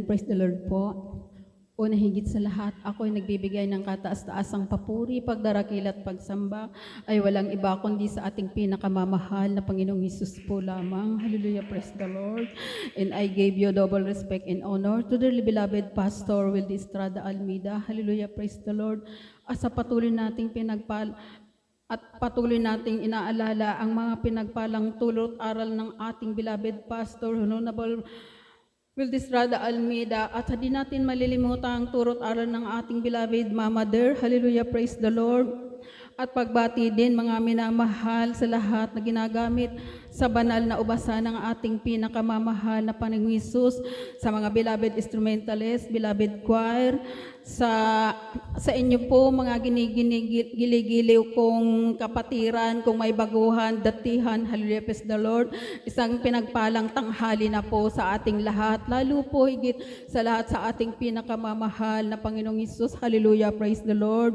Praise the Lord po. Una higit sa lahat, ako ay nagbibigay ng kataas-taasang papuri, pagdarakil at pagsamba ay walang iba kundi sa ating pinakamamahal na Panginoong Hesus po lamang. Hallelujah, praise the Lord. And I gave you double respect and honor to the beloved Pastor Wildy Estrada Almeida. Hallelujah, praise the Lord. At sa patuloy nating patuloy nating inaalala ang mga pinagpalang tulot aral ng ating beloved Pastor, Honorable Wildy Estrada Almeida, at hindi natin malilimutan ang turot aral ng ating beloved Mama Der. Hallelujah, praise the Lord. At pagbati din mga minamahal sa lahat na ginagamit sa banal na ubasan ng ating pinakamamahal na Panginoong Hesus, sa mga beloved instrumentalists, beloved choir, sa inyo po mga giligiliw kong kapatiran, kung may baguhan, datihan. Hallelujah, praise the Lord. Isang pinagpalang tanghali na po sa ating lahat, lalo po higit sa lahat sa ating pinakamamahal na Panginoong Hesus. Hallelujah, praise the Lord.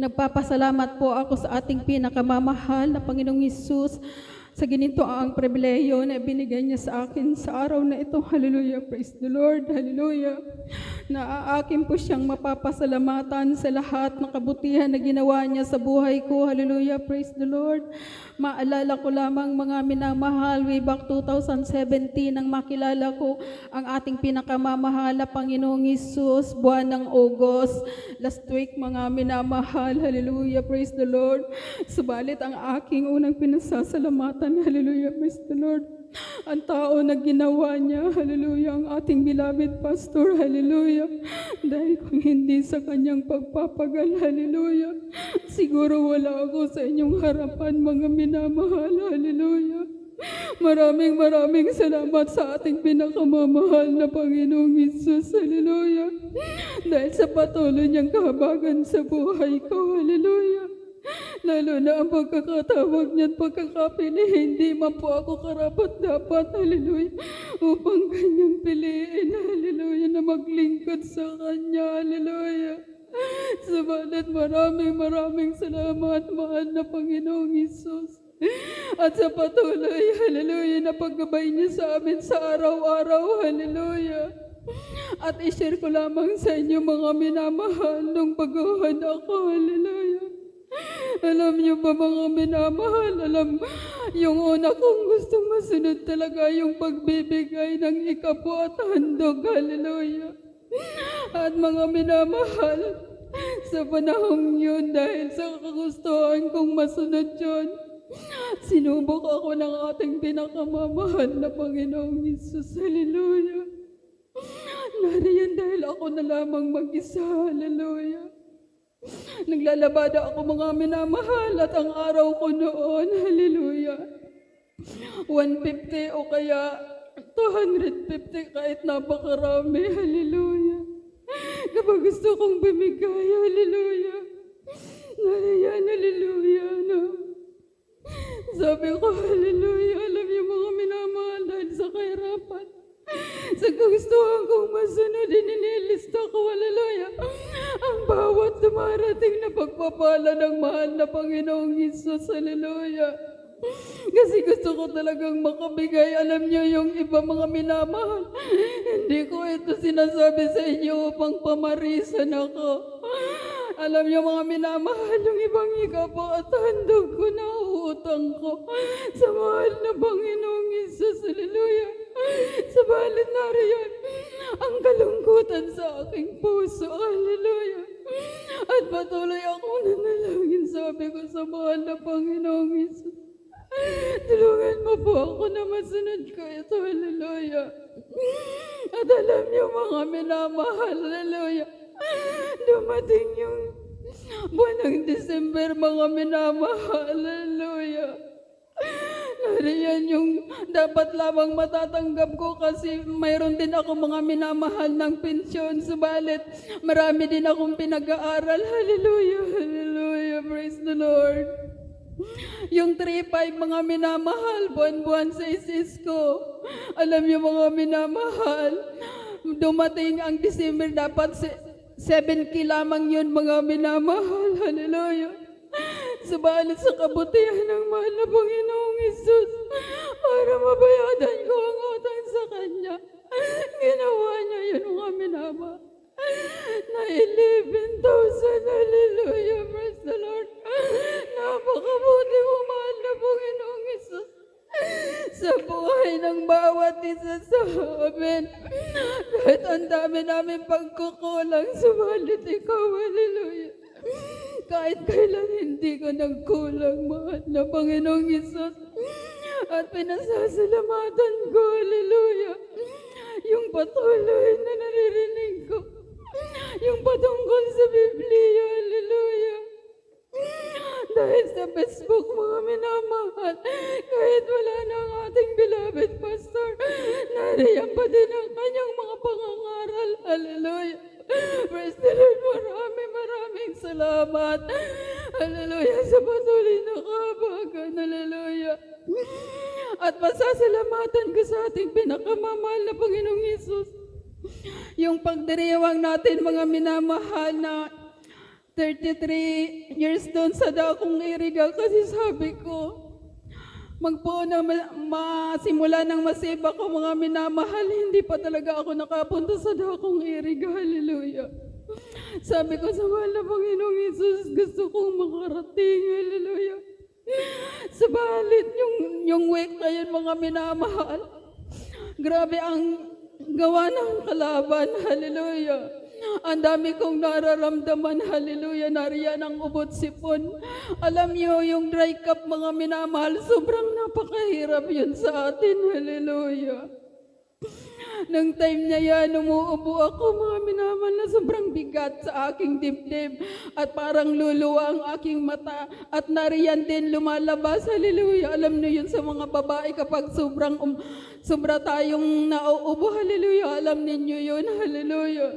Nagpapasalamat po ako sa ating pinakamamahal na Panginoong Hesus sa ganito ang pribileyo na binigay niya sa akin sa araw na ito. Hallelujah, praise the Lord. Hallelujah. Naaakin po siyang mapapasalamatan sa lahat ng kabutihan na ginawa niya sa buhay ko. Hallelujah, praise the Lord. Maalala ko lamang mga minamahal, way back 2017 nang makilala ko ang ating pinakamamahal na Panginoong Hesus, buwan ng August. Last week mga minamahal, hallelujah, praise the Lord. Subalit ang aking unang pinasasalamatan, hallelujah, praise the Lord, ang tao na ginawa niya, hallelujah, ang ating beloved pastor, hallelujah. Dahil kung hindi sa kanyang pagpapagal, hallelujah, siguro wala ako sa inyong harapan mga minamahal, hallelujah. Maraming salamat sa ating pinakamamahal na Panginoong Hesus, hallelujah. Dahil sa patuloy niyang kahabagan sa buhay ko, hallelujah. Lalo na ang pagkakatawag niya at pagkakapili, hindi man po ako karapat-dapat, hallelujah, upang kanyang piliin, hallelujah, na maglingkod sa kanya, hallelujah. Subalit maraming salamat, mahal na Panginoong Hesus. At sa patuloy, hallelujah, na paggabay niya sa amin sa araw-araw, hallelujah. At i-share ko lamang sa inyo mga minamahal nung baguhan ako, hallelujah. Alam niyo ba mga minamahal, yung una kong gustong masunod talaga yung pagbibigay ng ikapo at handog, hallelujah. At mga minamahal, sa panahong yun, dahil sa kagustuhan kong masunod yun, sinubok ako ng ating pinakamamahal na Panginoong Hesus, hallelujah. Nariyan dahil ako na lamang mag-isa, hallelujah. Naglalabada ako mga minamahal at ang araw ko noon, hallelujah, 150 o kaya 250 kahit napakarami, hallelujah. Kapag gusto kong bumigay, hallelujah, nariyan, hallelujah, no? Sabi ko, hallelujah, alam niyo mga minamahal, dahil sa kahirapan, sa kagustuhan kong masunod, inilista ko, hallelujah, ang bawat dumarating na pagpapala ng mahal na Panginoong Hesus, hallelujah. Kasi gusto ko talagang makabigay. Alam niyo yung iba mga minamahal, hindi ko ito sinasabi sa inyo upang pamarisan ako. Alam niyo mga minamahal, yung ibang ikapo at handog ko na utang ko sa mahal na Panginoong Hesus, hallelujah. Subalit nariyan ang kalungkutan sa aking puso, hallelujah. At patuloy akong nanalangin, sabi ko sa mahal na Panginoong Hesus, tulungan mo po ako na masunod ko ito, hallelujah. At alam niyo mga minamahal, hallelujah, dumating yung buwan ng December, mga minamahal, hallelujah. Nariyan yung dapat lamang matatanggap ko kasi mayroon din ako mga minamahal ng pensyon. Subalit, marami din akong pinag-aaral. Hallelujah, hallelujah, praise the Lord. Yung 3-5 mga minamahal, buwan-buwan sa isis ko. Alam niyo mga minamahal, dumating ang December, dapat 7K lamang yun mga minamahal. Hallelujah. Subalit sa kabutihan ng mahal na Panginoong Hesus, para mabayadan ko ang utang sa Kanya, Ginawa niya yun mga minama. Na 11,000, hallelujah, praise the Lord. Napakabuti mo, mahal na Panginoong Hesus, sa buhay ng bawat isa sa amin. Kahit ang dami namin pagkukulang, subalit ikaw, hallelujah. Kahit kailan hindi ko nagkulang, mahal na Panginoong Hesus. At pinasasalamatan ko, hallelujah, yung patuloy na naririnig ko, yung patungkol sa Biblia, hallelujah. Dahil sa Facebook, mga minamahal, kahit wala na ang ating beloved pastor, nariyan pa din ang kanyang mga pangangaral, hallelujah. Praise the Lord, maraming salamat, hallelujah, sa patuloy na kahabagan, hallelujah. At masasalamatan ko sa ating pinakamamahal na Panginoong Hesus, yung pagdiriwang natin, mga minamahal, na 33 years doon sa dakong iriga, kasi sabi ko, magpo na masimula ng masiba ko, mga minamahal, hindi pa talaga ako nakapunta sa dakong iriga, hallelujah. Sabi ko sa mahal na Panginoong Hesus, gusto kong makarating, hallelujah. Subalit yung week na yun, mga minamahal, grabe ang gawa ng kalaban, hallelujah. Ang dami kong nararamdaman, hallelujah, nariyan ang ubot sipon. Alam niyo, yung dry cup, mga minamahal, sobrang napakahirap yun sa atin, hallelujah. Nang time na yan, umuubo ako, mga minamahal, na sobrang bigat sa aking dibdib at parang luluwa ang aking mata at nariyan din lumalabas, hallelujah. Alam niyo yun sa mga babae kapag sobra tayong nauubo, hallelujah. Alam ninyo yun, hallelujah.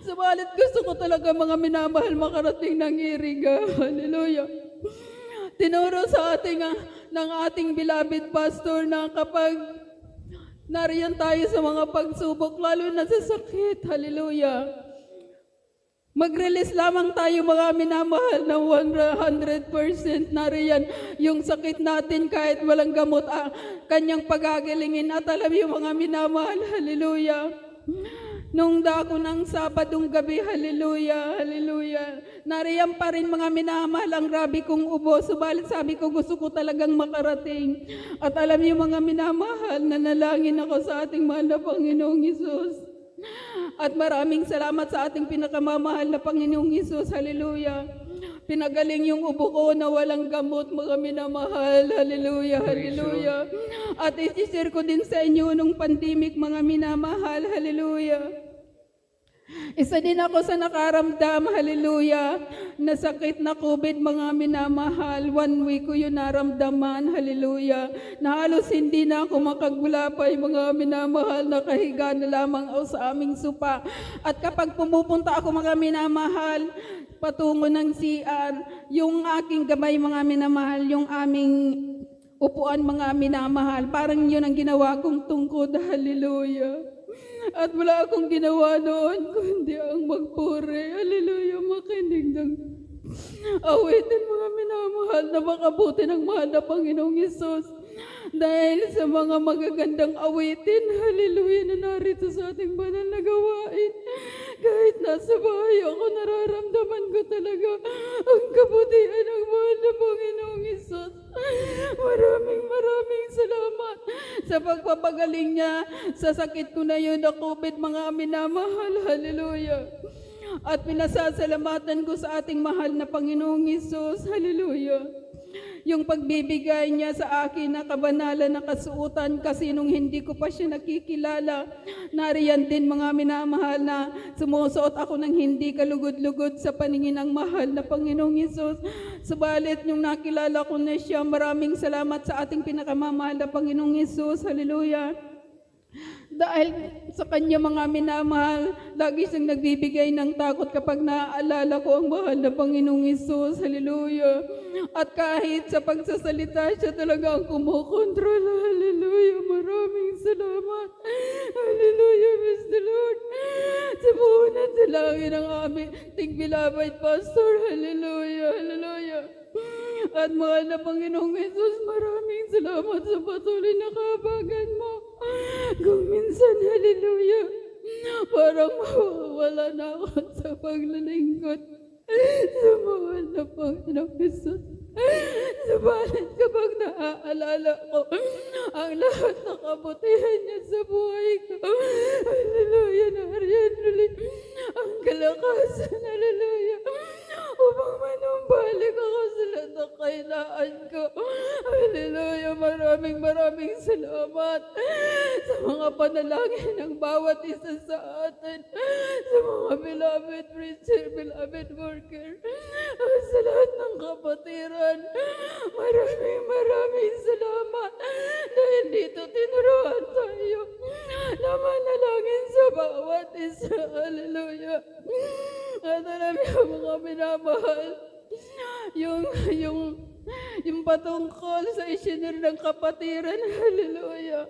Subalit gusto ko talaga, mga minamahal, makarating ng iriga, hallelujah. Tinuro sa ating ng ating beloved pastor na kapag nariyan tayo sa mga pagsubok, lalo na sa sakit, hallelujah, mag-release lamang tayo, mga minamahal, na 100% nariyan yung sakit natin kahit walang gamot, kanyang pagagilingin. At alam yung mga minamahal, hallelujah, nung dako ng Sabadong gabi, hallelujah, hallelujah, nariyan pa rin, mga minamahal, ang grabe kong ubo. Subalit sabi ko, gusto ko talagang makarating. At alam niyo, mga minamahal, nanalangin ako sa ating mahal na Panginoong Hesus. At maraming salamat sa ating pinakamamahal na Panginoong Hesus, hallelujah. Pinagaling yung ubo ko na walang gamot, mga minamahal, hallelujah, hallelujah. At i-share ko din sa inyo nung pandemic, mga minamahal, hallelujah. Isa din ako sa nakaramdam, hallelujah, na sakit na COVID, mga minamahal. 1 week ko yun naramdaman, hallelujah, na halos hindi na ako makagulapay, mga minamahal, nakahiga na lamang ako sa aming supa. At kapag pumupunta ako, mga minamahal, patungo ng CR, yung aking gabay, mga minamahal, yung aming upuan, mga minamahal, parang yun ang ginawa kong tungkod, hallelujah. At wala akong ginawa noon, kundi ang magpuri, hallelujah, makinig ng awitin, mga minamahal, na makabuti ng mahal na Panginoong Hesus. Dahil sa mga magagandang awitin, hallelujah, na narito sa ating banal na gawain, kahit nasa bahay ako, nararamdaman ko talaga ang kabutihan ng mahal na Panginoong Hesus. Maraming salamat sa pagpapagaling niya sa sakit ko na yun na COVID, mga minamahal, hallelujah. At pinasasalamatan ko sa ating mahal na Panginoong Hesus, hallelujah. Yung pagbibigay niya sa akin na kabanalan na kasuotan, kasi nung hindi ko pa siya nakikilala, nariyan din, mga minamahal, na sumusuot ako ng hindi kalugod-lugod sa paningin ng mahal na Panginoong Hesus. Subalit yung nakilala ko na siya, maraming salamat sa ating pinakamamahal na Panginoong Hesus, hallelujah. Dahil sa kanya, mga minamahal, lagi siyang nagbibigay ng takot kapag naaalala ko ang mahal na Panginoong Hesus, hallelujah. At kahit sa pagsasalita, siya talaga ang kumukontrol, hallelujah. Maraming salamat, hallelujah, praise the Lord. Sa buwan at sa langit ng aming beloved pastor, hallelujah, hallelujah. At mahal na Panginoong Hesus, maraming salamat sa patuloy na kahabagan mo. Kung minsan, hallelujah, parang mawawala na ako sa paglilingkod sa mahal na Panginoong Hesus. Subalit kapag naaalala ko ang lahat ng kabutihan niya sa buhay ko, hallelujah, nariyan ulit ang kalakasan, hallelujah, upang manumbalik ako sa lahat ng kailangan ko. Hallelujah, maraming salamat sa mga panalangin ng bawat isa sa atin, sa mga beloved preacher, beloved worker, sa lahat ng kapatiran. Maraming salamat dahil dito tinuruan tayo na manalangin sa bawat isa. Hallelujah. At alam niyo mga minamahal, yung patungkol sa isinir ng kapatiran, hallelujah.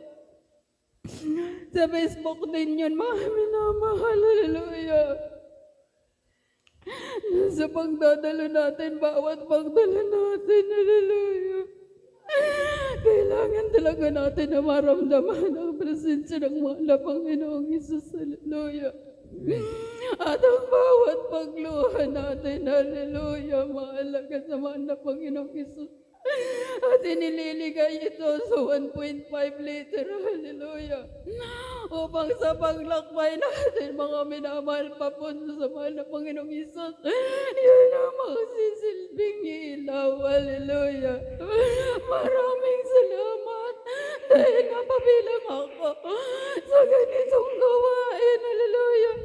Sa Facebook din yun, mga minamahal, hallelujah. Sa pagdadalo natin, bawat pagdalo natin, hallelujah. Kailangan talaga natin na maramdaman ang presensya ng mahal na Panginoong Hesus, hallelujah. At ang bawat pagluha natin, hallelujah, mahalaga sa mahal na Panginoong Hesus. At iniligay ito sa 1.5 liter, hallelujah, upang sa paglakbay natin, mga minamahal, papunta sa mahal na Panginoong Hesus, yan ang magsisilbing ilaw, hallelujah. Maraming salamat dahil napabilang ako sa ganitong gawain, hallelujah.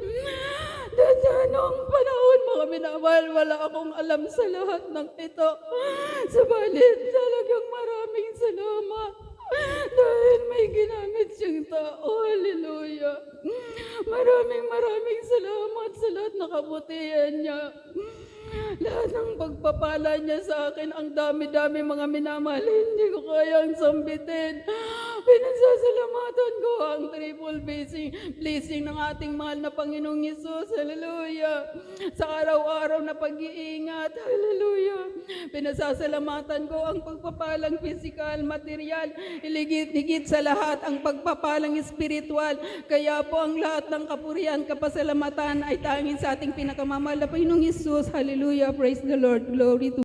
Dahil noong panahon, mga minamahal, wala akong alam sa lahat ng ito. Subalit, talagang maraming salamat dahil may ginamit siyang tao, hallelujah. Maraming salamat sa lahat ng kabutihan niya. Lahat ng pagpapala niya sa akin, ang dami-dami, mga minamahal, hindi ko kayang sambitin. Pinasasalamatan ko ang triple blessing ng ating mahal na Panginoong Hesus, hallelujah. Sa araw-araw na pag-iingat, hallelujah. Pinasasalamatan ko ang pagpapalang physical, material, iligit-higit sa lahat ang pagpapalang espiritual. Kaya po ang lahat ng kapurihan, kapasalamatan ay tanging sa ating pinakamamahal na Panginoong Hesus, hallelujah. Praise the Lord. Glory to